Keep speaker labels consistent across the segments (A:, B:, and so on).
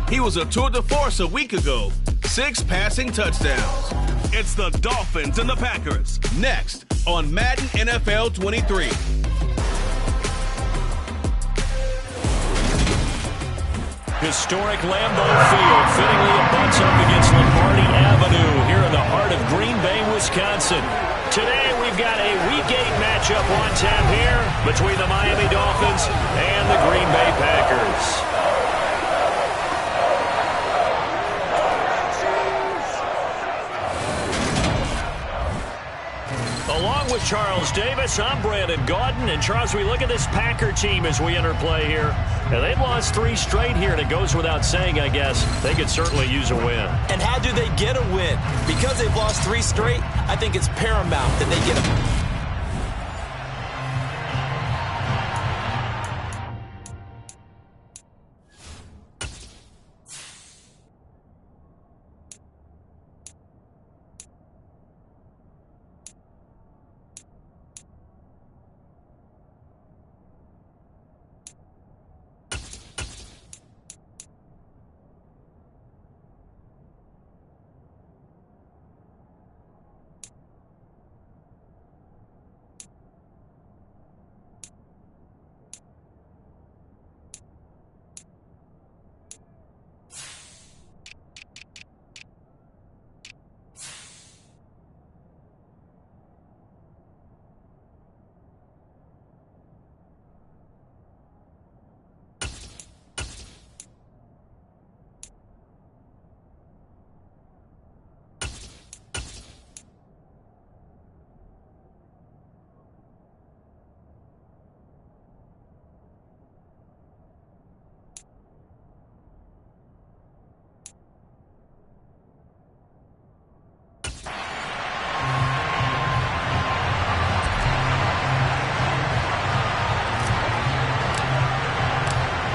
A: He was a tour de force a week ago. 6 passing touchdowns.
B: It's the Dolphins and the Packers.
A: Next on Madden NFL 23.
C: Historic Lambeau Field fittingly abuts up against Lombardi Avenue here in the heart of Green Bay, Wisconsin. Today we've got a Week 8 matchup on tap here between the Miami Dolphins and the Green Bay Packers. Along with Charles Davis, I'm Brandon Gaudin. And Charles, we look at this Packer team as we enter play here. And they've lost 3 straight here, and it goes without saying, I guess, they could certainly use a win.
D: And how do they get a win? Because they've lost 3 straight, I think it's paramount that they get a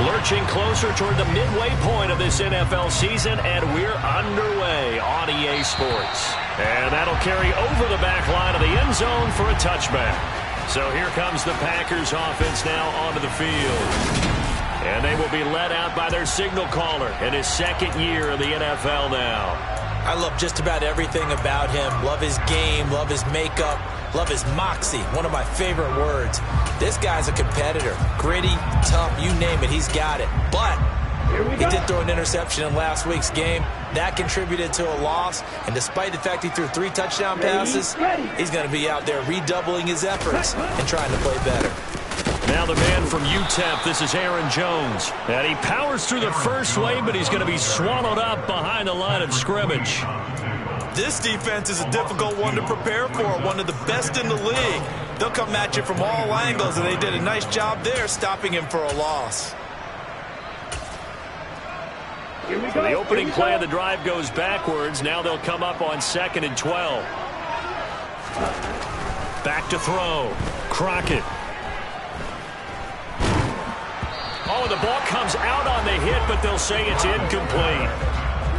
C: Lurching closer toward the midway point of this NFL season, and we're underway on EA Sports. And that'll carry over the back line of the end zone for a touchback. So here comes the Packers offense now onto the field. And they will be led out by their signal caller in his 2nd year in the NFL now.
D: I love just about everything about him. Love his game, love his makeup, love his moxie, one of my favorite words. This guy's a competitor. Gritty, tough, you name it, he's got it. But he did throw an interception in last week's game. That contributed to a loss. And despite the fact he threw 3 touchdown passes, he's going to be out there redoubling his efforts and trying to play better.
C: Now the man from UTEP, this is Aaron Jones. And he powers through the first wave, but he's going to be swallowed up behind the line of scrimmage.
D: This defense is a difficult one to prepare for, one of the best in the league. They'll come at you from all angles, and they did a nice job there stopping him for a loss.
C: So the opening play of the drive goes backwards. Now they'll come up on 2nd and 12. Back to throw. Crockett. Oh, the ball comes out on the hit, but they'll say it's incomplete.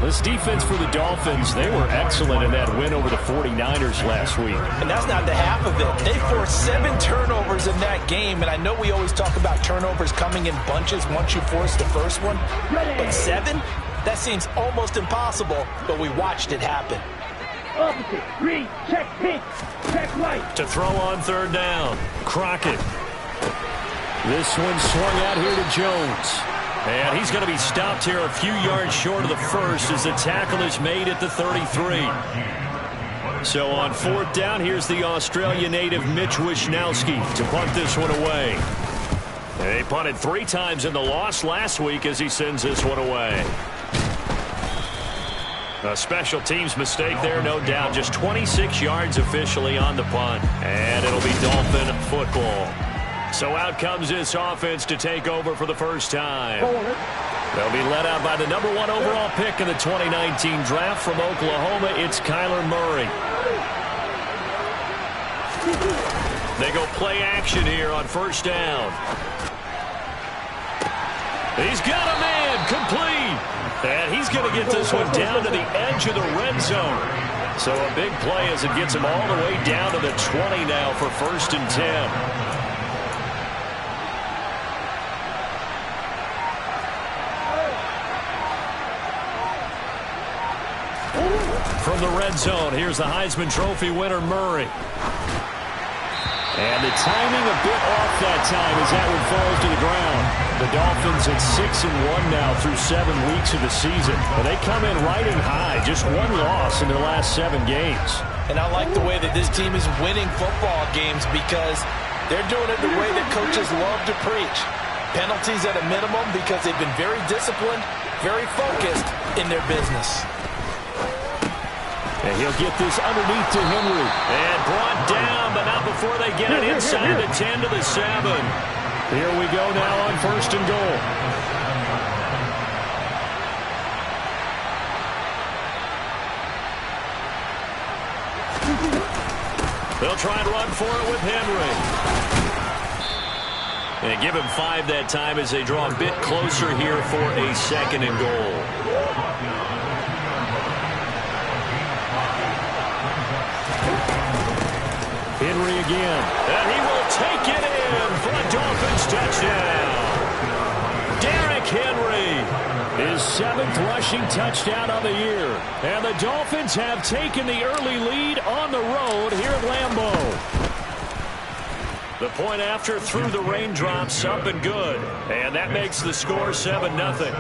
C: This defense for the Dolphins, they were excellent in that win over the 49ers last week.
D: And that's not the half of it. They forced 7 turnovers in that game, and I know we always talk about turnovers coming in bunches once you force the first one. But 7? That seems almost impossible, but we watched it happen.
E: Opposite, green, check pink, check white.
C: To throw on 3rd down, Crockett. This one swung out here to Jones. And he's going to be stopped here a few yards short of the first as the tackle is made at the 33. So on 4th down, here's the Australia native Mitch Wishnowsky to punt this one away. They punted 3 times in the loss last week as he sends this one away. A special teams mistake there, no doubt. Just 26 yards officially on the punt. And it'll be Dolphin football. So out comes this offense to take over for the first time. They'll be led out by the number 1 overall pick in the 2019 draft from Oklahoma. It's Kyler Murray. They go play action here on 1st down. He's got a man, complete. And he's going to get this one down to the edge of the red zone. So a big play as it gets him all the way down to the 20 now for 1st and 10. From the red zone, here's the Heisman Trophy winner, Murray. And the timing a bit off that time as that one falls to the ground. The Dolphins at 6-1 now through 7 weeks of the season. But they come in riding high, just one loss in their last 7 games.
D: And I like the way that this team is winning football games because they're doing it the way that coaches love to preach. Penalties at a minimum because they've been very disciplined, very focused in their business.
C: And he'll get this underneath to Henry. And brought down, but not before they get it inside the 10 to the 7. Here we go now on 1st and goal. They'll try and run for it with Henry. And give him 5 that time as they draw a bit closer here for a 2nd and goal. Henry again. And he will take it in for a Dolphins touchdown. Derrick Henry, his 7th rushing touchdown of the year. And the Dolphins have taken the early lead on the road here at Lambeau. The point after through the raindrops, up and good. And that makes the score 7-0.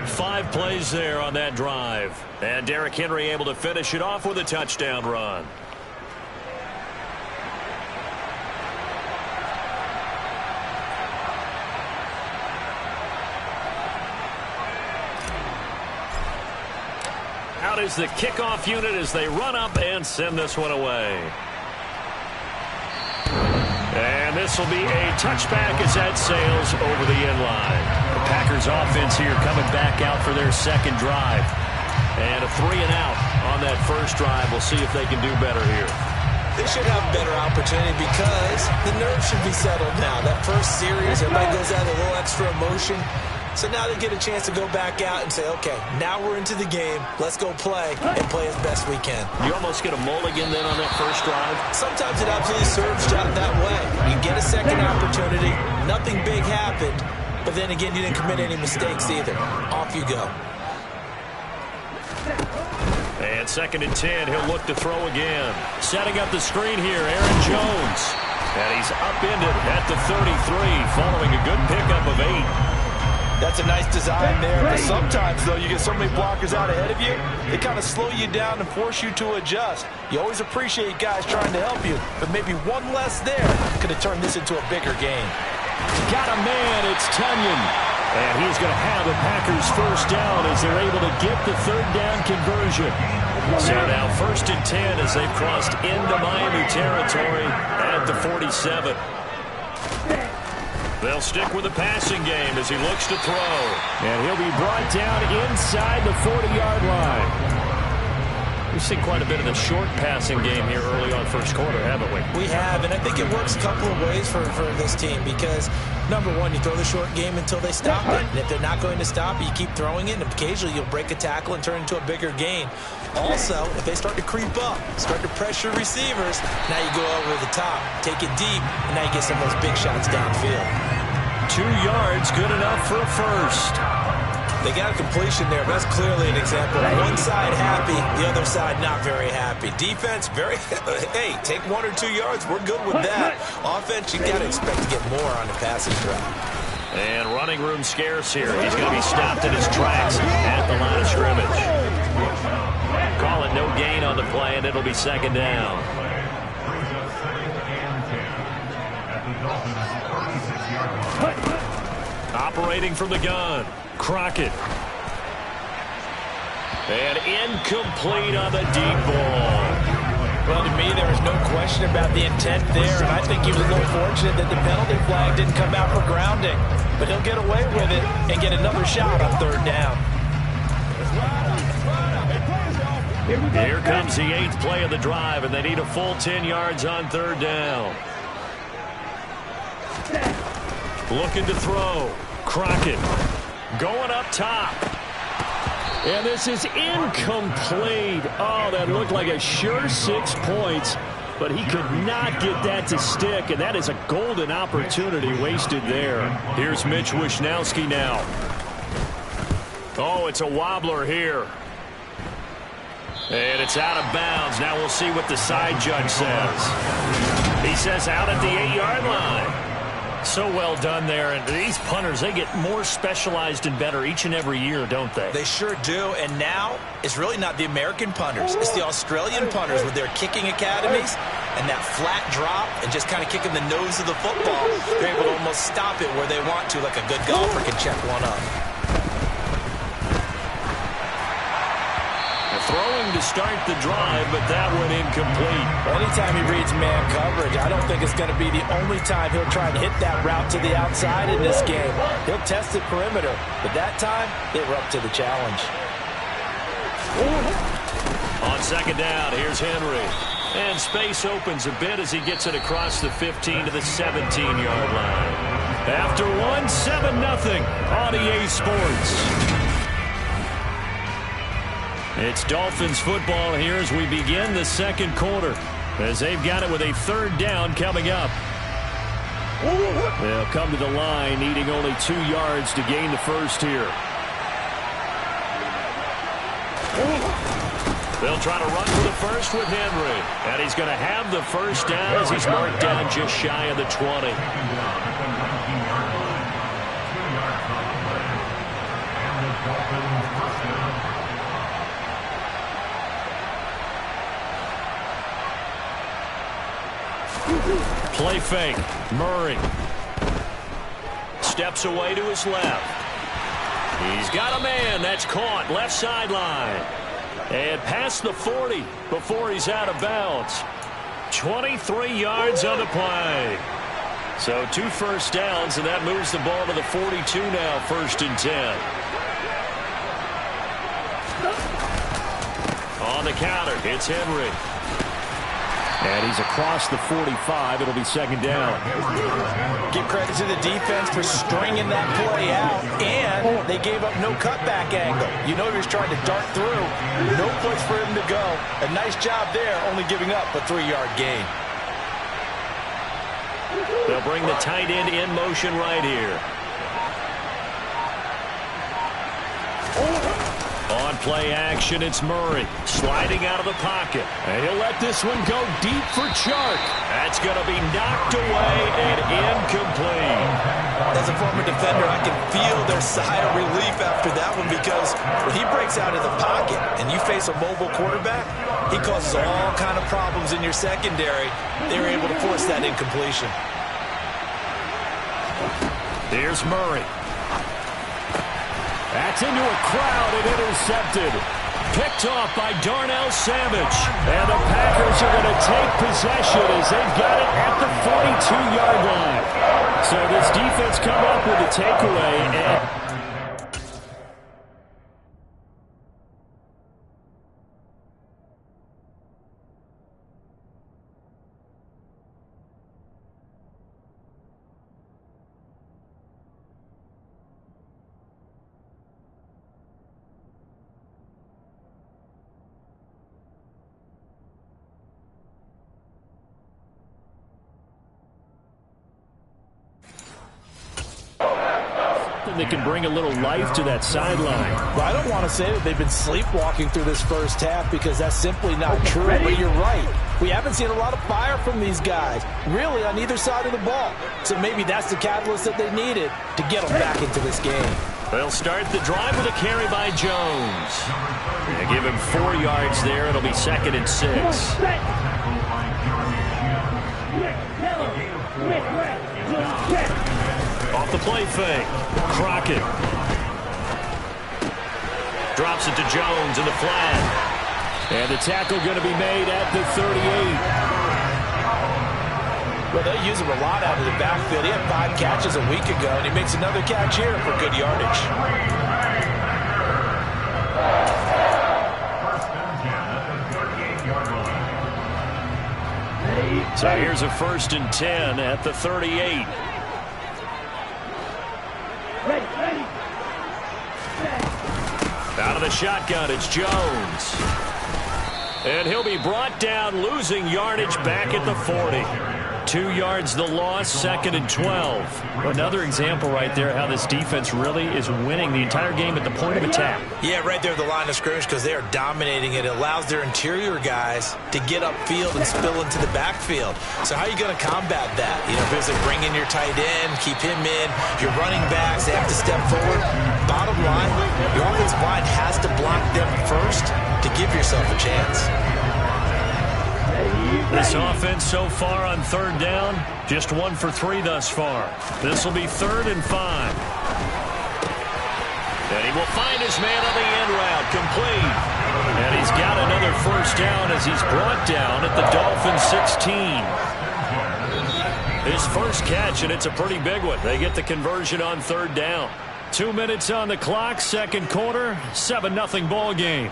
C: 5 plays there on that drive. And Derrick Henry able to finish it off with a touchdown run. Out is the kickoff unit as they run up and send this one away. And this will be a touchback as that sails over the end line. The Packers offense here coming back out for their 2nd drive. And a 3-and-out on that first drive. We'll see if they can do better here.
D: They should have a better opportunity because the nerves should be settled now. That first series, everybody goes out with a little extra emotion. So now they get a chance to go back out and say, okay, now we're into the game. Let's go play and play as best we can.
C: You almost get a mulligan then on that first drive?
D: Sometimes it absolutely serves you out that way. You get a 2nd opportunity. Nothing big happened. But then again, you didn't commit any mistakes either. Off you go.
C: And 2nd and 10, he'll look to throw again. Setting up the screen here, Aaron Jones. And he's upended at the 33 following a good pickup of 8.
D: That's a nice design there, but sometimes, though, you get so many blockers out ahead of you, they kind of slow you down and force you to adjust. You always appreciate guys trying to help you, but maybe one less there could have turned this into a bigger game.
C: Got a man, it's Tunyon. And he's going to have the Packers first down as they're able to get the 3rd down conversion. So now 1st and 10 as they've crossed into Miami territory at the 47. They'll stick with the passing game as he looks to throw. And he'll be brought down inside the 40-yard line. We've seen quite a bit of the short passing game here early on first quarter, haven't we?
D: We have, and I think it works a couple of ways for this team because, number one, you throw the short game until they stop it. And if they're not going to stop it, you keep throwing it, and occasionally you'll break a tackle and turn it into a bigger gain. Also, if they start to creep up, start to pressure receivers, now you go over the top, take it deep, and now you get some of those big shots downfield.
C: 2 yards, good enough for a first.
D: They got a completion there, but that's clearly an example. One side happy, the other side not very happy. Defense, very, hey, take 1 or 2 yards, we're good with that. Offense, you got to expect to get more on the passing drive.
C: And running room scarce here. He's going to be stopped in his tracks at the line of scrimmage. Call it no gain on the play, and it'll be 2nd down. Operating from the gun, Crockett. And incomplete on the deep ball.
D: Well, to me, there is no question about the intent there, and I think he was a little fortunate that the penalty flag didn't come out for grounding. But he'll get away with it and get another shot on 3rd down.
C: Here comes the 8th play of the drive, and they need a full 10 yards on 3rd down. Looking to throw. Crockett going up top. And this is incomplete. Oh, that looked like a sure 6 points, but he could not get that to stick, and that is a golden opportunity wasted there. Here's Mitch Wishnowsky now. Oh, it's a wobbler here. And it's out of bounds. Now we'll see what the side judge says. He says out at the 8-yard line. So well done there. And these punters, they get more specialized and better each and every year, don't they?
D: They sure do. And now it's really not the American punters. It's the Australian punters with their kicking academies and that flat drop and just kind of kicking the nose of the football. They're able to almost stop it where they want to, like a good golfer can check one up.
C: Throwing to start the drive, but that went incomplete.
D: Anytime he reads man coverage, I don't think it's going to be the only time he'll try and hit that route to the outside in this game. He'll test the perimeter, but that time, they were up to the challenge.
C: On second down, here's Henry. And space opens a bit as he gets it across the 15 to the 17-yard line. After one, 7-0 on EA Sports. It's Dolphins football here as we begin the second quarter, as they've got it with a third down coming up. They'll come to the line needing only 2 yards to gain the first here. They'll try to run for the first with Henry, and he's going to have the first down as he's marked down just shy of the 20. Play fake. Murray steps away to his left. He's got a man. That's caught. Left sideline. And past the 40 before he's out of bounds. 23 yards on the play. So 2 first downs, and that moves the ball to the 42 now, 1st and 10. On the counter, it's Henry. And he's across the 45. It'll be second down.
D: Give credit to the defense for stringing that play out. And they gave up no cutback angle. You know he was trying to dart through. No place for him to go. A nice job there, only giving up a 3-yard gain.
C: They'll bring the tight end in motion right here. On play action, it's Murray sliding out of the pocket. And he'll let this one go deep for Chark. That's going to be knocked away and incomplete.
D: As a former defender, I can feel their sigh of relief after that one, because when he breaks out of the pocket and you face a mobile quarterback, he causes all kind of problems in your secondary. They were able to force that incompletion.
C: Here's Murray. That's into a crowd and intercepted. Picked off by Darnell Savage. And the Packers are going to take possession as they've got it at the 42-yard line. So this defense come up with a takeaway. And that can bring a little life to that sideline.
D: Well, I don't want to say that they've been sleepwalking through this first half, because that's simply not true. But you're right. We haven't seen a lot of fire from these guys, really, on either side of the ball. So maybe that's the catalyst that they needed to get them back into this game.
C: They'll start the drive with a carry by Jones. They give him 4 yards there. It'll be 2nd and 6. Off the play fake. Crockett. Drops it to Jones in the flat. And the tackle going to be made at the 38.
D: Well, they use him a lot out of the backfield. He had 5 catches a week ago, and he makes another catch here for good yardage.
C: So here's a 1st and 10 at the 38. Out of the shotgun, it's Jones. And he'll be brought down, losing yardage back at the 40. 2 yards the loss, 2nd and 12. Another example right there how this defense really is winning the entire game at the point of attack.
D: Yeah, right there at the line of scrimmage because they are dominating it. It allows their interior guys to get upfield and spill into the backfield. So how are you going to combat that? You know, basically bring in your tight end, keep him in. Your running backs, they have to step forward. Bottom line, your offensive line has to block them first to give yourself a chance.
C: This offense so far on 3rd down, just 1 for 3 thus far. This will be 3rd and 5. And he will find his man on the end route, complete. And he's got another 1st down as he's brought down at the Dolphins 16. His first catch, and it's a pretty big one. They get the conversion on 3rd down. 2 minutes on the clock, 2nd quarter, 7-0 ball game.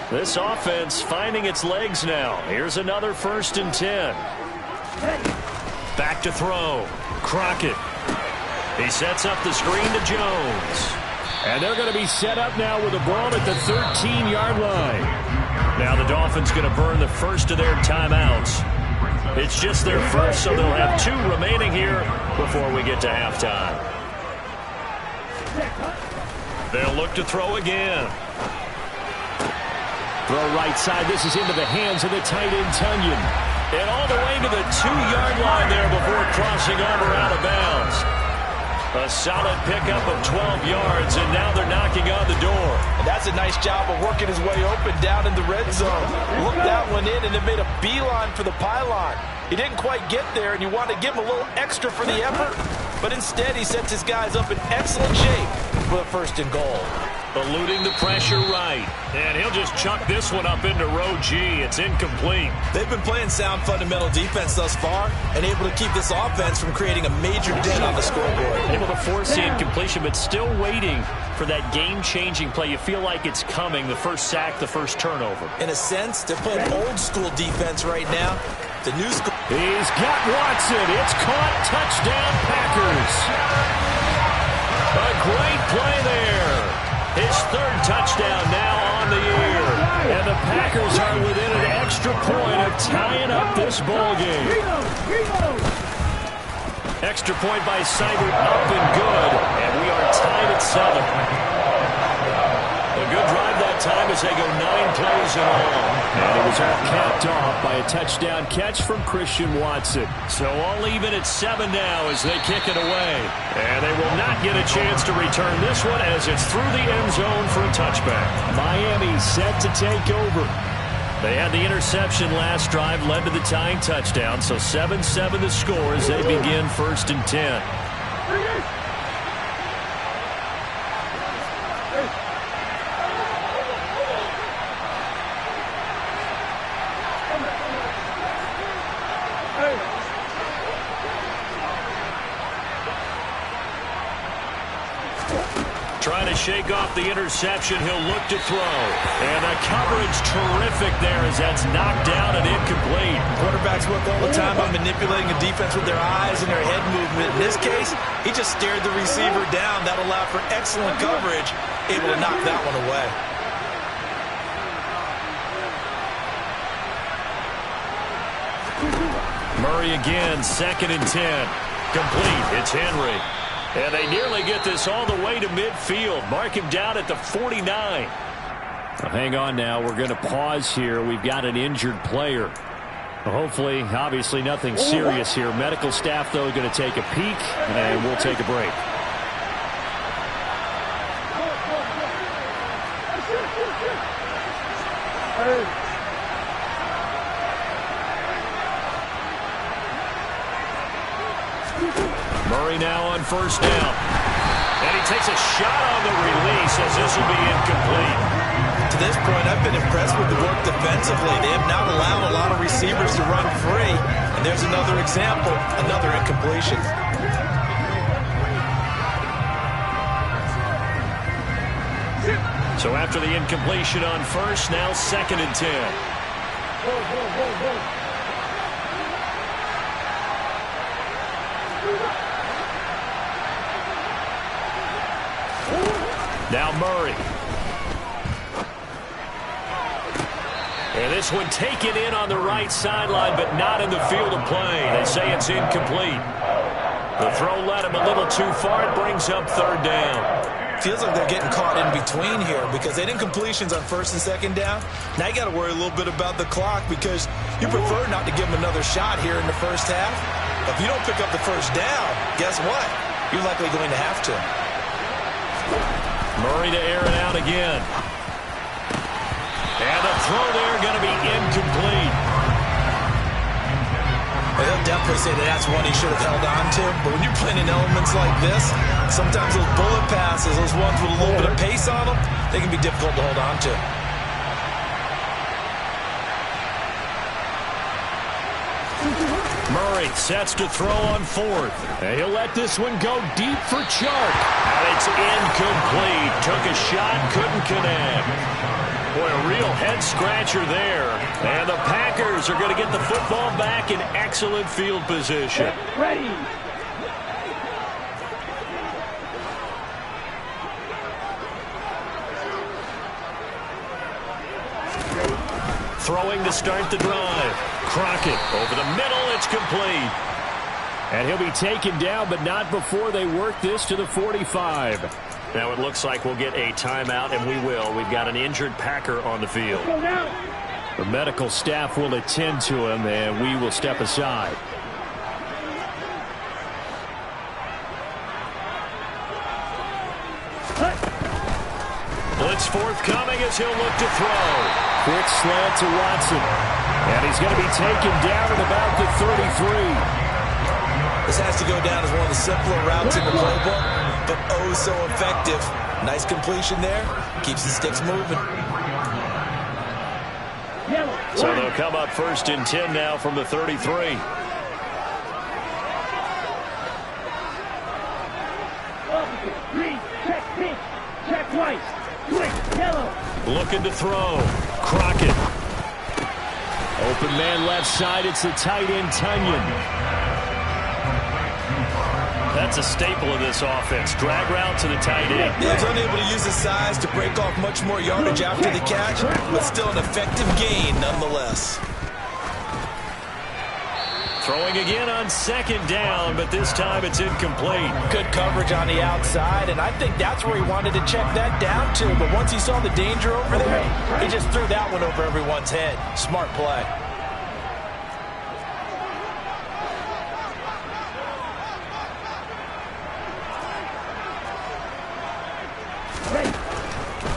C: This offense finding its legs now. Here's another 1st and 10. Back to throw. Crockett. He sets up the screen to Jones. And they're going to be set up now with the ball at the 13-yard line. Now the Dolphins going to burn the first of their timeouts. It's just their first, so they'll have 2 remaining here before we get to halftime. They'll look to throw again. Throw right side. This is into the hands of the tight end, Tunyon. And all the way to the 2-yard line there before crossing over out of bounds. A solid pickup of 12 yards, and now they're knocking on the door.
D: And that's a nice job of working his way open down in the red zone. Looked that one in and then made a beeline for the pylon. He didn't quite get there, and you want to give him a little extra for the effort. But instead, he sets his guys up in excellent shape for the 1st and goal.
C: Eluding the pressure right. And he'll just chuck this one up into row G. It's incomplete.
D: They've been playing sound fundamental defense thus far and able to keep this offense from creating a major dent on the scoreboard.
C: Able to force the incompletion, but still waiting for that game-changing play. You feel like it's coming, the first sack, the first turnover.
D: In a sense, they're playing old-school defense right now. The new school.
C: He's got Watson. It's caught. Touchdown, Packers. A great play there. His 3rd touchdown now on the year. And the Packers are within an extra point of tying up this ball game. Extra point by Seibert up and good. And we are tied at 7. A good drive that time as they go 9 plays in all. And it was all capped off by a touchdown catch from Christian Watson. So all even at 7 now as they kick it away. And they will not get a chance to return this one as it's through the end zone for a touchback. Miami set to take over. They had the interception last drive, led to the tying touchdown. So 7-7 the score as they begin 1st and 10. Trying to shake off the interception. He'll look to throw. And the coverage terrific there as that's knocked down and incomplete.
D: Quarterbacks work all the time on manipulating a defense with their eyes and their head movement. In this case, he just stared the receiver down. That allowed for excellent coverage. Able to knock that one away.
C: Murray again, 2nd and 10. Complete. It's Henry. And they nearly get this all the way to midfield. Mark him down at the 49. Well, hang on now. We're going to pause here. We've got an injured player. Hopefully, obviously nothing serious here. Medical staff, though, going to take a peek, and we'll take a break. Murray now on 1st down. And he takes a shot on the release as this will be incomplete.
D: To this point, I've been impressed with the work defensively. They have not allowed a lot of receivers to run free. And there's another example, another incompletion.
C: So after the incompletion on 1st, now 2nd and 10. Now Murray. And this one taken in on the right sideline, but not in the field of play. They say it's incomplete. The throw led him a little too far. It brings up third down.
D: Feels like they're getting caught in between here because they didn't completions on first and second down. Now you got to worry a little bit about the clock because you prefer not to give them another shot here in the first half. If you don't pick up the first down, guess what? You're likely going to have to.
C: Murray to air it out again. And the throw there going to be incomplete.
D: They'll definitely say that's one he should have held on to. But when you're playing in elements like this, sometimes those bullet passes, those ones with a little bit of pace on them, they can be difficult to hold on to.
C: Murray sets to throw on fourth. And he'll let this one go deep for Chark. And it's incomplete. Took a shot, couldn't connect. Boy, a real head-scratcher there. And the Packers are going to get the football back in excellent field position.
E: Ready.
C: Throwing to start the drive. Crockett over the middle. It's complete. And he'll be taken down, but not before they work this to the 45. Now it looks like we'll get a timeout, and we will. We've got an injured Packer on the field. The medical staff will attend to him, and we will step aside. Blitz forthcoming as he'll look to throw. Quick slant to Watson. And he's going to be taken down at about the 33.
D: This has to go down as one of the simpler routes in the playbook, but oh so effective. Nice completion there. Keeps the sticks moving.
C: So they'll come up first and 10 now from the 33.
E: Green, check pink, check white, quick, yellow.
C: Looking to throw. Crockett. Open man left side. It's the tight end, Tunyon. That's a staple of this offense. Drag route to the tight end.
D: Yeah, he's unable to use his size to break off much more yardage after the catch, but still an effective gain nonetheless.
C: Throwing again on second down, but this time it's incomplete.
D: Good coverage on the outside, and I think that's where he wanted to check that down to. But once he saw the danger over there, he just threw that one over everyone's head. Smart play.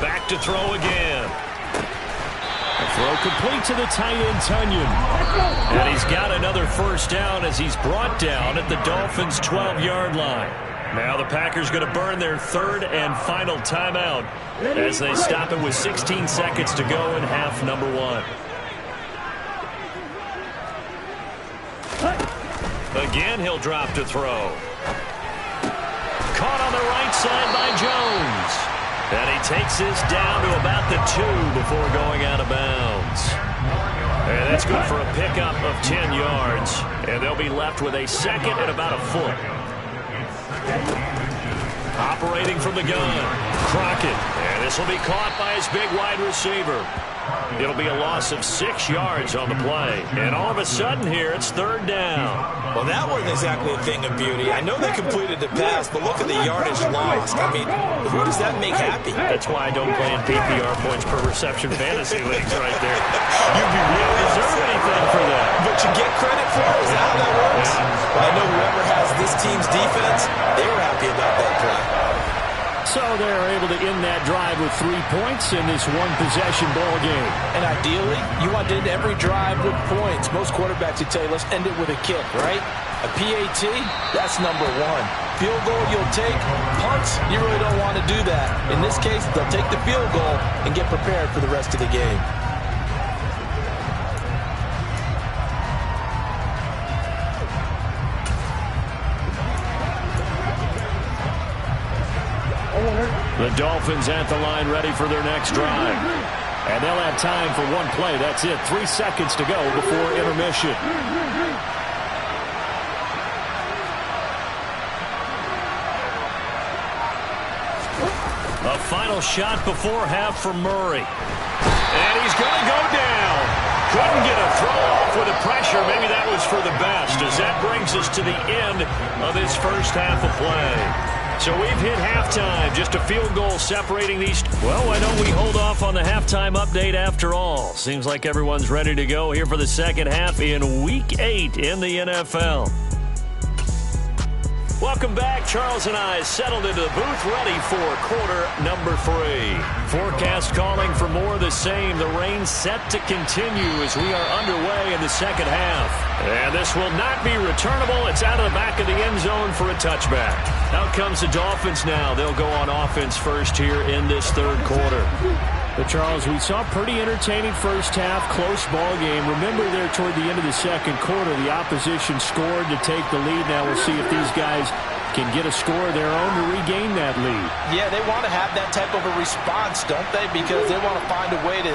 C: Back to throw again. The throw complete to the tight end, Tunyon. And he's got another first down as he's brought down at the Dolphins' 12-yard line. Now the Packers going to burn their third and final timeout as they stop it with 16 seconds to go in half number one. Again, he'll drop to throw. Caught on the right side by Jones. And he takes this down to about the 2 before going out of bounds. And that's good for a pickup of 10 yards. And they'll be left with a second and about a foot. Operating from the gun, Crockett. And this will be caught by his big wide receiver. It'll be a loss of 6 yards on the play. And all of a sudden here, it's third down.
D: Well, that wasn't exactly a thing of beauty. I know they completed the pass, but look at the yardage lost. I mean, who does that make happy?
C: That's why I don't play in PPR points per reception fantasy leagues right there. You don't deserve anything for that.
D: But you get credit for it? Is that how that works? Well, I know whoever has this team's defense, they were happy about that play.
C: So they're able to end that drive with 3 points in this one-possession ball game.
D: And ideally, you want to end every drive with points. Most quarterbacks would tell you, let's end it with a kick, right? A PAT, that's number one. Field goal you'll take. Punts, you really don't want to do that. In this case, they'll take the field goal and get prepared for the rest of the game.
C: The Dolphins at the line ready for their next drive. And they'll have time for one play. That's it. 3 seconds to go before intermission. A final shot before half for Murray. And he's going to go down. Couldn't get a throw off with the pressure. Maybe that was for the best, as that brings us to the end of this first half of play. So we've hit halftime. Just a field goal separating these. Well, why don't we hold off on the halftime update after all? Seems like everyone's ready to go here for the second half in Week 8 in the NFL. Welcome back. Charles and I settled into the booth, ready for quarter number 3. Forecast calling for more of the same. The rain set to continue as we are underway in the second half. And this will not be returnable. It's out of the back of the end zone for a touchback. Out comes the Dolphins now. They'll go on offense first here in this third quarter.
F: But, Charles, we saw a pretty entertaining first half, close ball game. Remember there toward the end of the second quarter, the opposition scored to take the lead. Now we'll see if these guys can get a score of their own to regain that lead.
D: Yeah, they want to have that type of a response, don't they? Because they want to find a way to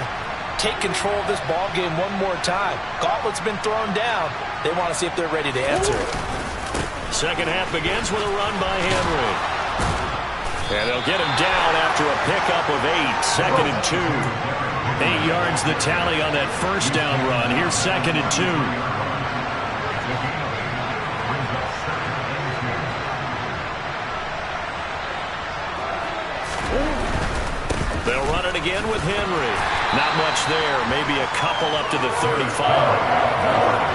D: take control of this ball game one more time. Gauntlet's been thrown down. They want to see if they're ready to answer it.
C: Second half begins with a run by Henry. And they'll get him down after a pickup of 8. Second and 2. 8 yards the tally on that first down run. Here's second and 2. They'll run it again with Henry. Not much there. Maybe a couple up to the 35.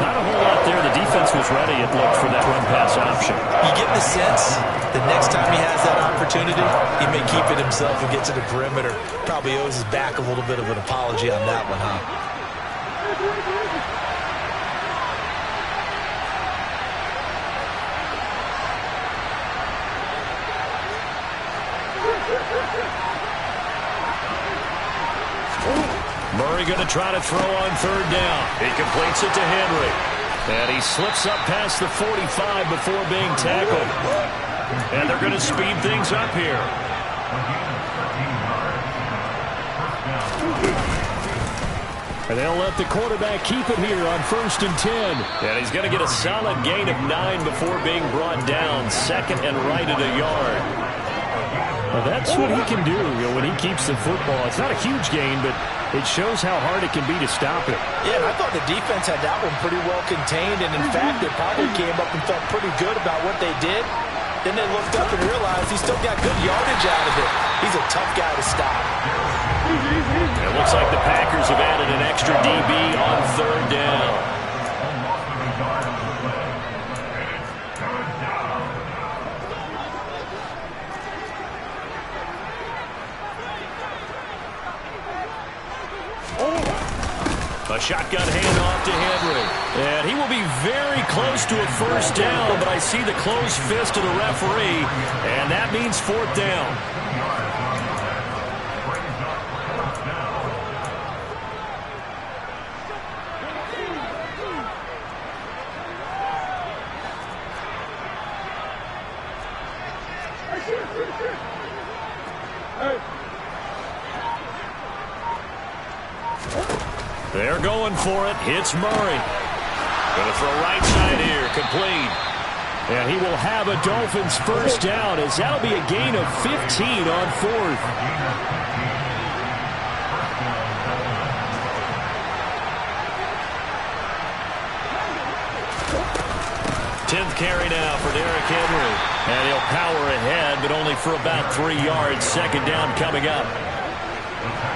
F: Not a whole lot there. The defense was ready, it looked, for that run-pass option.
D: You get the sense the next time he has that opportunity, he may keep it himself and get to the perimeter. Probably owes his back a little bit of an apology on that one, huh?
C: Murray going to try to throw on third down. He completes it to Henry. And he slips up past the 45 before being tackled. And they're going to speed things up here.
F: And they'll let the quarterback keep it here on 1st and 10.
C: And he's going to get a solid gain of 9 before being brought down. Second and right at a yard.
F: Well, that's what he can do, when he keeps the football. It's not a huge gain, but it shows how hard it can be to stop it.
D: Yeah, and I thought the defense had that one pretty well contained, and in fact, they probably came up and felt pretty good about what they did. Then they looked up and realized he still got good yardage out of it. He's a tough guy to stop.
C: It looks like the Packers have added an extra DB on third down. A shotgun handoff to Henry. And he will be very close to a first down, but I see the closed fist of the referee, and that means fourth down. They're going for it. Hits Murray. Going to throw right side here. Complete.
F: And he will have a Dolphins first down, as that'll be a gain of 15 on fourth.
C: 10th carry now for Derrick Henry. And he'll power ahead, but only for about 3 yards. Second down coming up.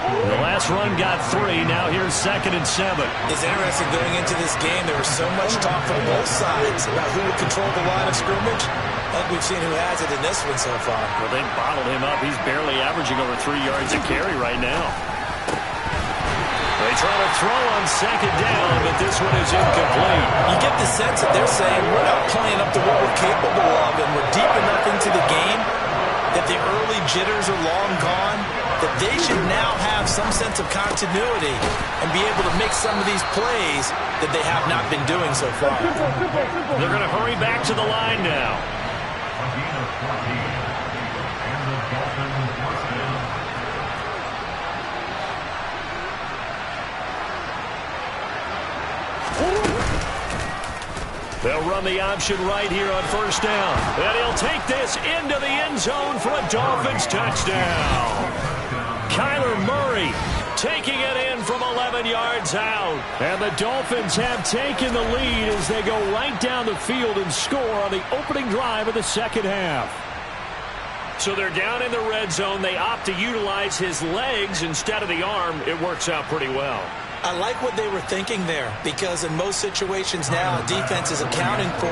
C: The last run got 3. Now here's second and 7.
D: It's interesting going into this game. There was so much talk from both sides about who would control the line of scrimmage. And we've seen who has it in this one so far.
C: Well, they bottled him up. He's barely averaging over 3 yards a carry right now. They try to throw on second down, but this one is incomplete.
D: You get the sense that they're saying we're not playing up to what we're capable of, and we're deep enough into the game that the early jitters are long gone, that they should now have some sense of continuity and be able to make some of these plays that they have not been doing so far.
C: They're going to hurry back to the line now. They'll run the option right here on first down. And he'll take this into the end zone for a Dolphins touchdown. Kyler Murray taking it in from 11 yards out.
F: And the Dolphins have taken the lead as they go right down the field and score on the opening drive of the second half.
C: So they're down in the red zone. They opt to utilize his legs instead of the arm. It works out pretty well.
D: I like what they were thinking there, because in most situations now, defense is accounting for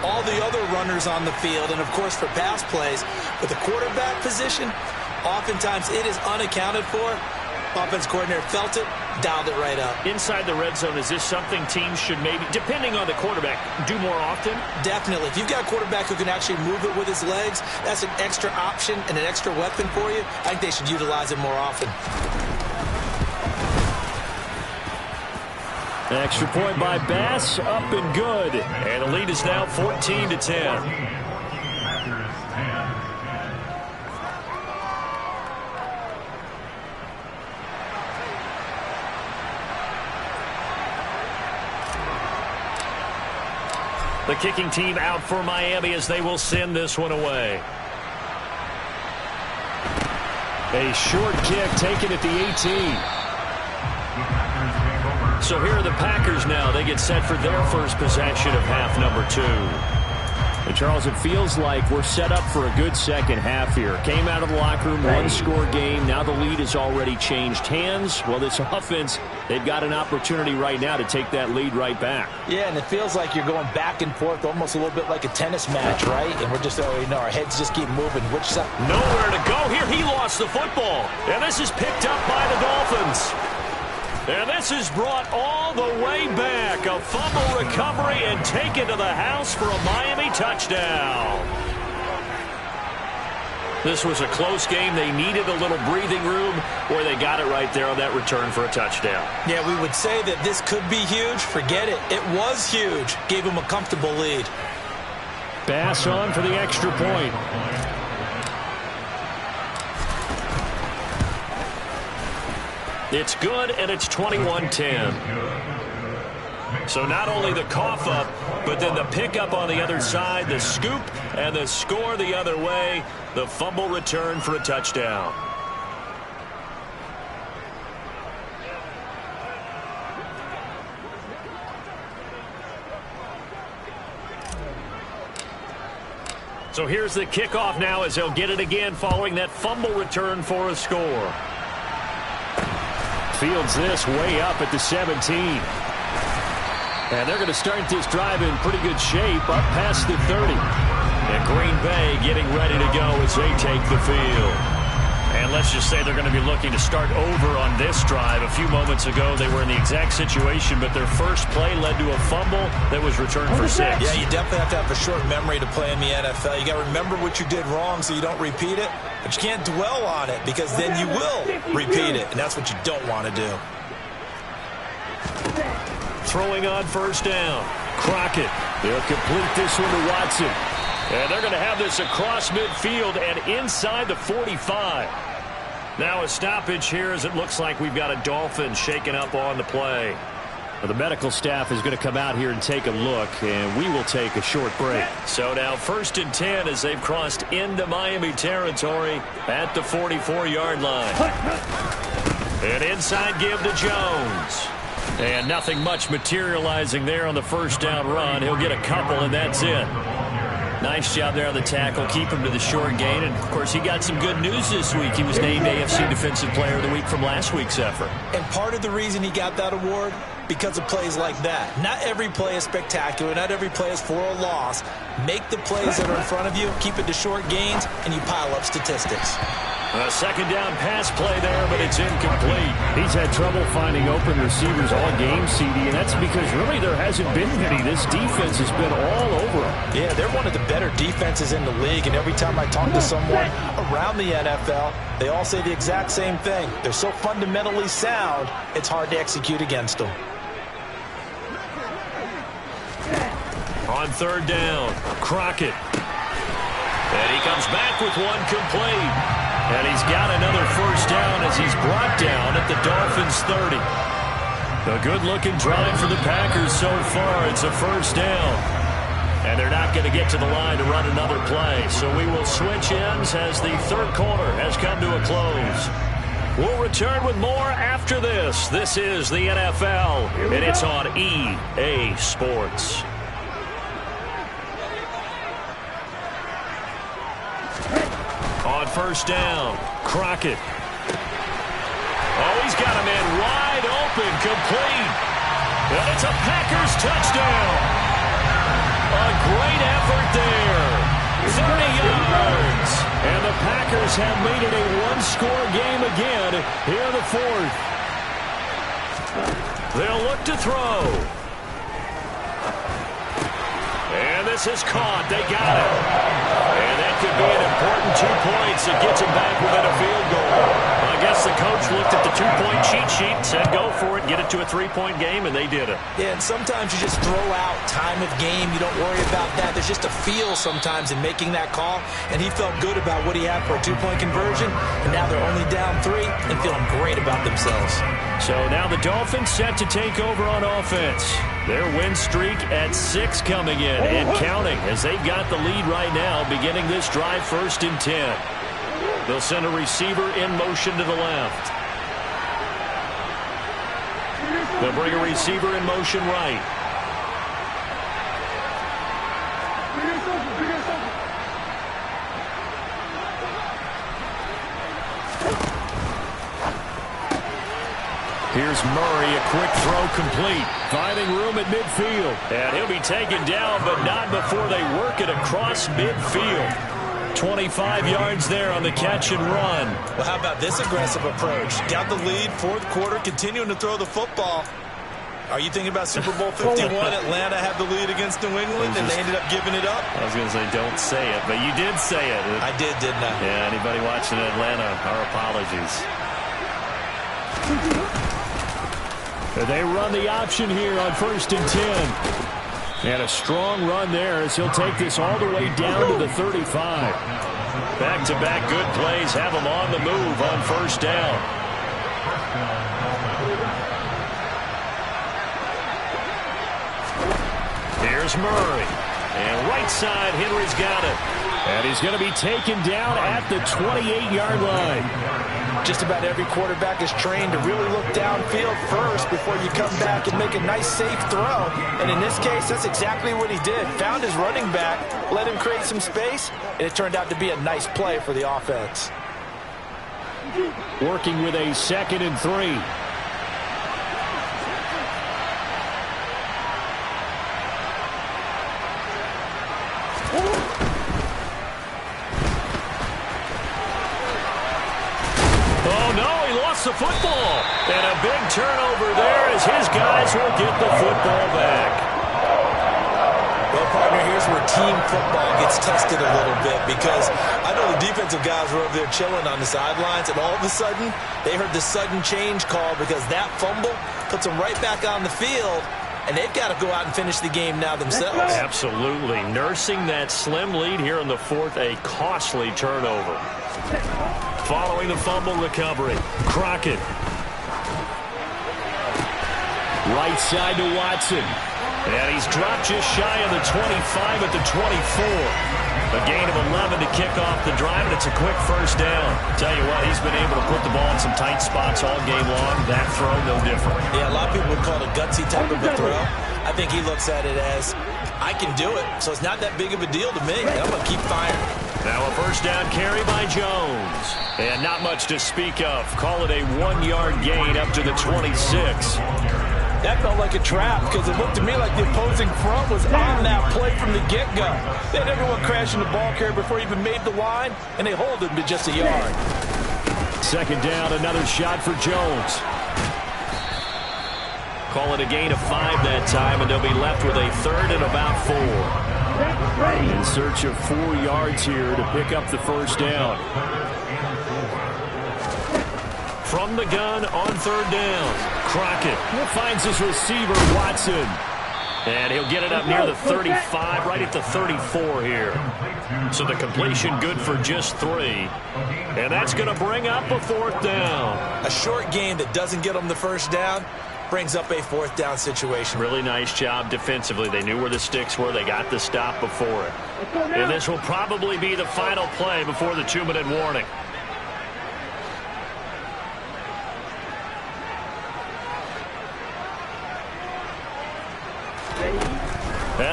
D: all the other runners on the field and, of course, for pass plays. But the quarterback position, oftentimes it is unaccounted for. Offense coordinator felt it, dialed it right up.
C: Inside the red zone, is this something teams should maybe, depending on the quarterback, do more often?
D: Definitely. If you've got a quarterback who can actually move it with his legs, that's an extra option and an extra weapon for you. I think they should utilize it more often.
F: Extra point by Bass, up and good.
C: And the lead is now 14-10. The kicking team out for Miami as they will send this one away.
F: A short kick taken at the 18.
C: So here are the Packers now. They get set for their first possession of half number 2.
F: And Charles, it feels like we're set up for a good second half here. Came out of the locker room, one-score game. Now the lead has already changed hands. Well, this offense, they've got an opportunity right now to take that lead right back.
D: Yeah, and it feels like you're going back and forth, almost a little bit like a tennis match, right? And we're just, our heads just keep moving. Which side?
C: Nowhere to go here. He lost the football. And this is picked up by the Dolphins. And this is brought all the way back. A fumble recovery and taken to the house for a Miami touchdown. This was a close game. They needed a little breathing room, or they got it right there on that return for a touchdown.
D: Yeah, we would say that this could be huge. Forget it. It was huge. Gave him a comfortable lead.
F: Bass on for the extra point.
C: It's good, and it's 21-10. So not only the cough up, but then the pickup on the other side, the scoop, and the score the other way, the fumble return for a touchdown. So here's the kickoff now as they'll get it again following that fumble return for a score.
F: Fields this way up at the 17. And they're going to start this drive in pretty good shape, up past the 30.
C: And Green Bay getting ready to go as they take the field. And let's just say they're going to be looking to start over on this drive. A few moments ago, they were in the exact situation, but their first play led to a fumble that was returned for 6.
D: Yeah, you definitely have to have a short memory to play in the NFL. You got to remember what you did wrong so you don't repeat it, but you can't dwell on it because then you will repeat it, and that's what you don't want to do.
C: Throwing on first down. Crockett.
F: They'll complete this one to Watson.
C: And they're going to have this across midfield and inside the 45. Now a stoppage here as it looks like we've got a Dolphin shaking up on the play.
F: Well, the medical staff is going to come out here and take a look, and we will take a short break.
C: So now 1st and 10 as they've crossed into Miami territory at the 44-yard line. And inside give to Jones. And nothing much materializing there on the first down run. He'll get a couple, and that's it. Nice job there on the tackle. Keep him to the short gain. And, of course, he got some good news this week. He was named AFC Defensive Player of the Week from last week's effort.
D: And part of the reason he got that award, because of plays like that. Not every play is spectacular. Not every play is for a loss. Make the plays that are in front of you, keep it to short gains, and you pile up statistics.
C: A second down pass play there, but it's incomplete.
F: He's had trouble finding open receivers all game, CD, and that's because really there hasn't been many. This defense has been all over him.
D: Yeah, they're one of the better defenses in the league, and every time I talk to someone around the NFL, they all say the exact same thing. They're so fundamentally sound, it's hard to execute against them.
C: On third down, Crockett. And he comes back with one complete. And he's got another first down as he's brought down at the Dolphins' 30. A good-looking drive for the Packers so far. It's a first down. And they're not going to get to the line to run another play. So we will switch ends as the third quarter has come to a close. We'll return with more after this. This is the NFL, and it's on EA Sports. On first down, Crockett. Oh, he's got a man wide open, complete. And it's a Packers touchdown. A great effort there. 30 yards. And the Packers have made it a one-score game again here in the fourth. They'll look to throw. And this is caught. They got it. And that could be an important 2 points that gets them back within a field goal. I guess the coach looked at the 2-point cheat sheet and said, go for it, get it to a 3-point game, and they did it.
D: Yeah, and sometimes you just throw out time of game. You don't worry about that. There's just a feel sometimes in making that call, and he felt good about what he had for a 2-point conversion, and now they're only down 3 and feeling great about themselves.
C: So now the Dolphins set to take over on offense. Their win streak at 6 coming in and counting as they've got the lead right now beginning this drive 1st and 10. They'll send a receiver in motion to the left. They'll bring a receiver in motion right. Here's Murray, a quick throw complete. Finding room at midfield. And he'll be taken down, but not before they work it across midfield. 25 yards there on the catch and run.
D: Well, how about this aggressive approach? Got the lead, 4th quarter, continuing to throw the football. Are you thinking about Super Bowl 51? Atlanta had the lead against New England, and they ended up giving it up?
C: I was going to say, don't say it, but you did say it.
D: I did, didn't I?
C: Yeah, anybody watching Atlanta, our apologies.
F: They run the option here on 1st and 10. And a strong run there as he'll take this all the way down to the 35.
C: Back-to-back good plays have him on the move on 1st down. Here's Murray. And right side, Henry's got it.
F: And he's going to be taken down at the 28-yard line.
D: Just about every quarterback is trained to really look downfield first before you come back and make a nice, safe throw. And in this case, that's exactly what he did. Found his running back, let him create some space, and it turned out to be a nice play for the offense.
F: Working with a 2nd and 3.
C: The football, and a big turnover there as his guys will get the football back.
D: Well, partner, here's where team football gets tested a little bit, because I know the defensive guys were over there chilling on the sidelines, and all of a sudden they heard the sudden change call because that fumble puts them right back on the field, and they've got to go out and finish the game now themselves.
C: Absolutely. Nursing that slim lead here in the 4th, a costly turnover. Following the fumble recovery, Crockett.
F: Right side to Watson.
C: And he's dropped just shy of the 25 at the 24. A gain of 11 to kick off the drive, and it's a quick 1st down. Tell you what, he's been able to put the ball in some tight spots all game long. That throw, no different.
D: Yeah, a lot of people would call it a gutsy type of a throw. I think he looks at it as, I can do it, so it's not that big of a deal to me. I'm going to keep firing.
C: Now a 1st down carry by Jones. And not much to speak of. Call it a 1-yard gain up to the 26.
D: That felt like a trap because it looked to me like the opposing front was on that play from the get-go. They had everyone crashing the ball carrier before he even made the line, and they hold him to just a yard.
F: 2nd down, another shot for Jones.
C: Call it a gain of 5 that time, and they'll be left with a 3rd and about 4.
F: In search of 4 yards here to pick up the 1st down.
C: From the gun on 3rd down, Crockett
F: finds his receiver, Watson.
C: And he'll get it up near the 35, right at the 34 here. So the completion good for just 3. And that's going to bring up a 4th down.
D: A short game that doesn't get them the 1st down brings up a 4th down situation.
C: Really nice job defensively. They knew where the sticks were. They got the stop before it. And this will probably be the final play before the 2-minute warning.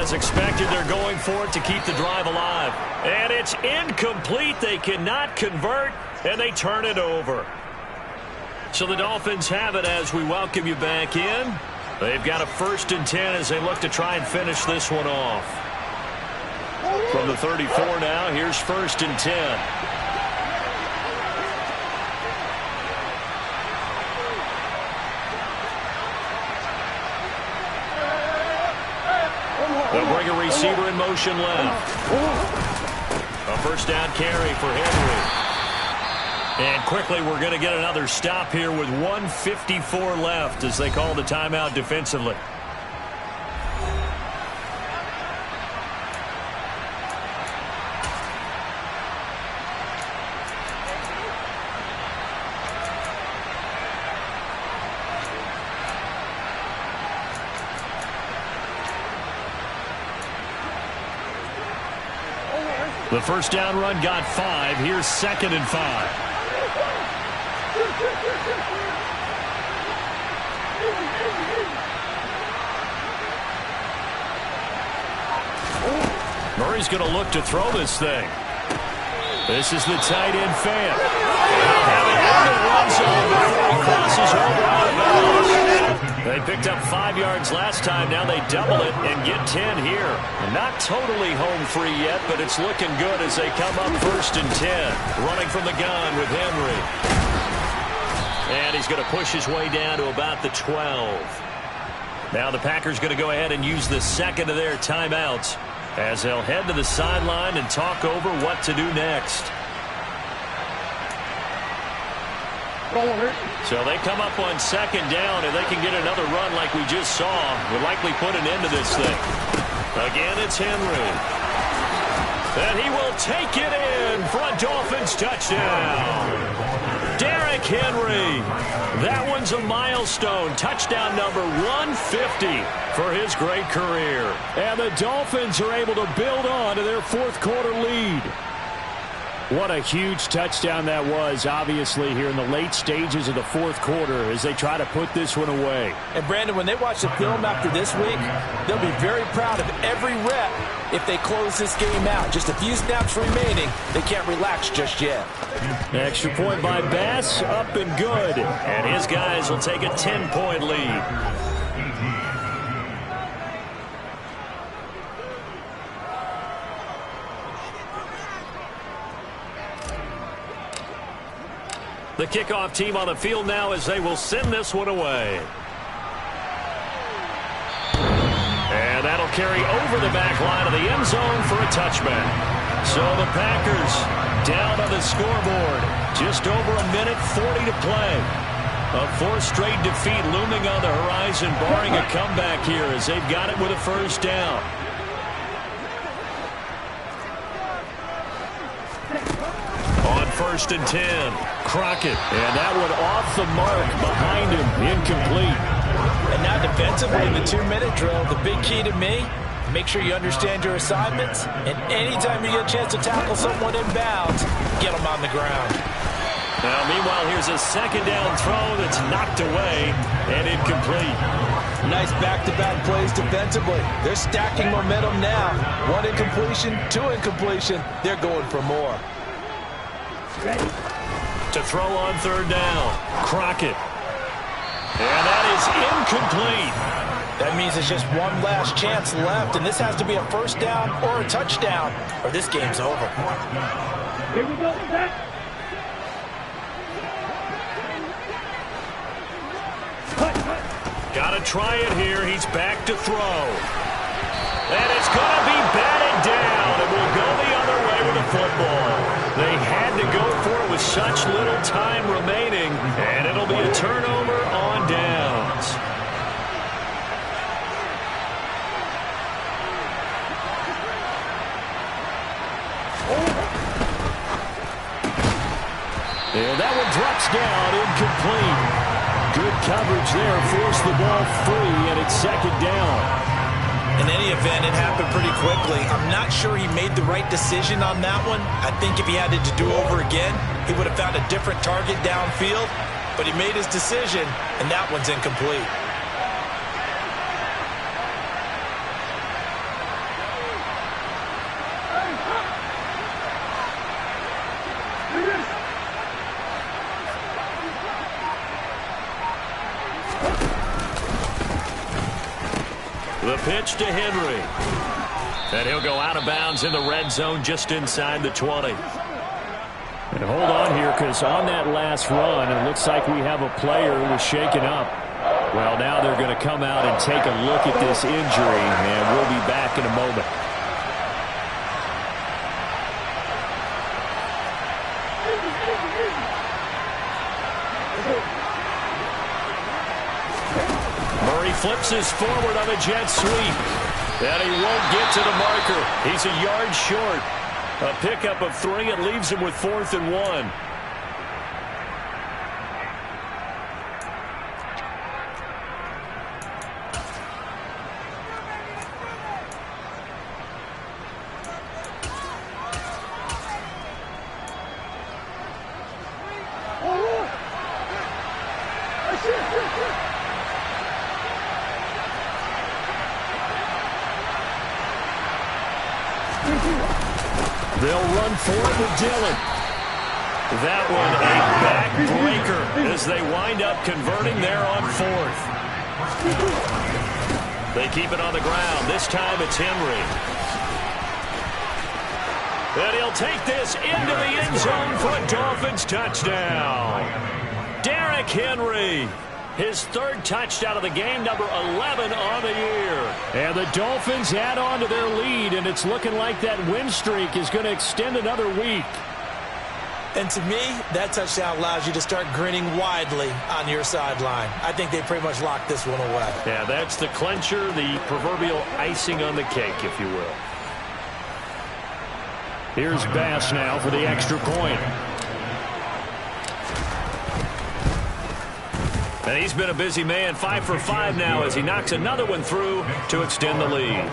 C: As expected, they're going for it to keep the drive alive. And it's incomplete. They cannot convert, and they turn it over. So the Dolphins have it as we welcome you back in. They've got a 1st and 10 as they look to try and finish this one off. From the 34 now, here's 1st and 10. They'll bring a receiver in motion left. A 1st down carry for Henry. And quickly we're going to get another stop here with 1:54 left as they call the timeout defensively. The 1st down run got 5. Here's 2nd and 5. Murray's going to look to throw this thing. This is the tight end fan. Having in the run zone before he crosses over out of bounds. They picked up 5 yards last time. Now they double it and get 10 here. Not totally home free yet, but it's looking good as they come up 1st and 10. Running from the gun with Henry. And he's going to push his way down to about the 12. Now the Packers going to go ahead and use the 2nd of their timeouts as they'll head to the sideline and talk over what to do next. So they come up on 2nd down, and they can get another run like we just saw. Would likely put an end to this thing. Again, it's Henry. And he will take it in for a Dolphins touchdown. Derrick Henry. That one's a milestone. Touchdown number 150 for his great career.
F: And the Dolphins are able to build on to their 4th quarter lead. What a huge touchdown that was, obviously, here in the late stages of the 4th quarter as they try to put this one away.
D: And, Brandon, when they watch the film after this week, they'll be very proud of every rep if they close this game out. Just a few snaps remaining. They can't relax just yet.
F: Extra point by Bass, up and good.
C: And his guys will take a 10-point lead. The kickoff team on the field now as they will send this one away. And that'll carry over the back line of the end zone for a touchback. So the Packers down on the scoreboard. Just over a minute 40 to play. A 4th straight defeat looming on the horizon, barring a comeback here as they've got it with a 1st down. On 1st and 10, Crockett.
F: And that one off the mark behind him, incomplete.
D: And now defensively in the 2-minute drill, the big key to me, make sure you understand your assignments, and anytime you get a chance to tackle someone in bounds, get them on the ground.
C: Now, meanwhile, here's a 2nd down throw that's knocked away and incomplete.
D: Nice back-to-back plays defensively. They're stacking momentum now. 1 incompletion, 2 incompletion. They're going for more.
C: To throw on 3rd down, Crockett. And that is incomplete.
D: That means it's just one last chance left, and this has to be a 1st down or a touchdown, or this game's over.
E: Here we go, Zach.
C: Got to try it here. He's back to throw. And it's going to be batted down, and we'll go the other way with the football. They had to go for it with such little time remaining, and it'll be a turnover on downs.
F: And that one drops down, incomplete. Good coverage there, forced the ball free, and it's 2nd down.
D: In any event, it happened pretty quickly. I'm not sure he made the right decision on that one. I think if he had it to do over again, he would have found a different target downfield. But he made his decision, and that one's incomplete.
C: The pitch to Henry. And he'll go out of bounds in the red zone just inside the 20.
F: And hold on here, because on that last run, it looks like we have a player who was shaken up. Well, now they're going to come out and take a look at this injury, and we'll be back in a moment.
C: Murray flips his forward on a jet sweep. And he won't get to the marker. He's a yard short. A pickup of 3. It leaves him with 4th and 1.
F: They'll run for it with Dillon.
C: That one a backbreaker as they wind up converting there on 4th. They keep it on the ground. This time it's Henry. And he'll take this into the end zone for a Dolphins touchdown. Derrick Henry. His 3rd touchdown of the game, number 11 on the year.
F: And the Dolphins add on to their lead, and it's looking like that win streak is going to extend another week.
D: And to me, that touchdown allows you to start grinning widely on your sideline. I think they pretty much locked this one away.
C: Yeah, that's the clincher, the proverbial icing on the cake, if you will.
F: Here's Bass now for the extra point.
C: And he's been a busy man, 5 for 5 now as he knocks another one through to extend the lead.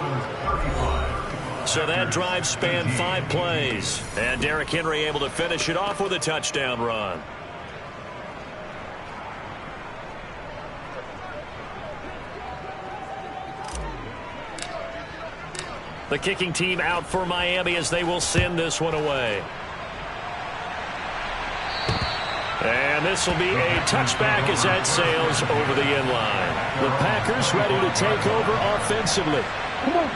C: So that drive spanned 5 plays. And Derrick Henry able to finish it off with a touchdown run. The kicking team out for Miami as they will send this one away. And this will be a touchback as that sails over the end line.
F: The Packers ready to take over offensively.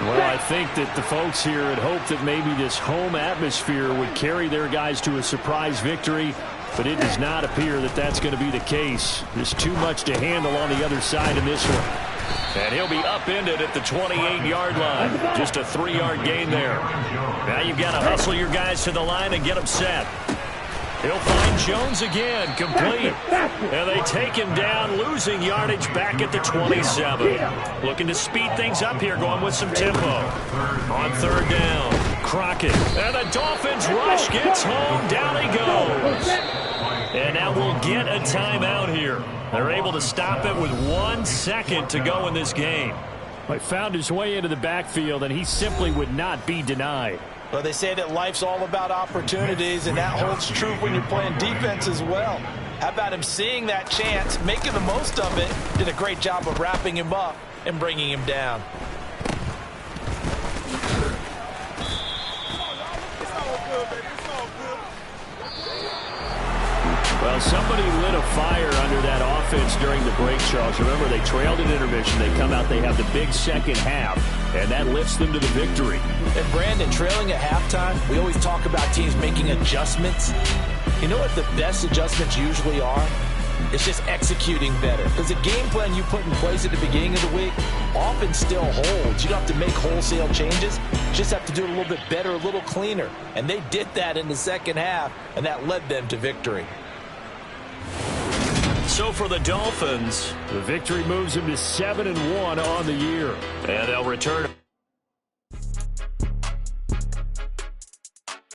F: Well, I think that the folks here had hoped that maybe this home atmosphere would carry their guys to a surprise victory, but it does not appear that that's going to be the case. There's too much to handle on the other side in this one.
C: And he'll be upended at the 28-yard line. Just a 3-yard gain there. Now you've got to hustle your guys to the line and get them set. He'll find Jones again, complete. And they take him down, losing yardage back at the 27. Looking to speed things up here, going with some tempo. On 3rd down, Crockett. And the Dolphins rush gets home, down he goes. And now we'll get a timeout here. They're able to stop it with 1 second to go in this game.
F: He found his way into the backfield, and he simply would not be denied.
D: Well, they say that life's all about opportunities, and that holds true when you're playing defense as well. How about him seeing that chance, making the most of it, did a great job of wrapping him up and bringing him down.
F: Well, somebody lit a fire under that offense during the break, Charles. Remember, they trailed at intermission. They come out, they have the big second half, and that lifts them to the victory.
D: And, Brandon, trailing at halftime, we always talk about teams making adjustments. You know what the best adjustments usually are? It's just executing better. Because the game plan you put in place at the beginning of the week often still holds. You don't have to make wholesale changes. You just have to do it a little bit better, a little cleaner. And they did that in the second half, and that led them to victory.
C: So for the Dolphins,
F: the victory moves them to 7-1 on the year.
C: And they'll return.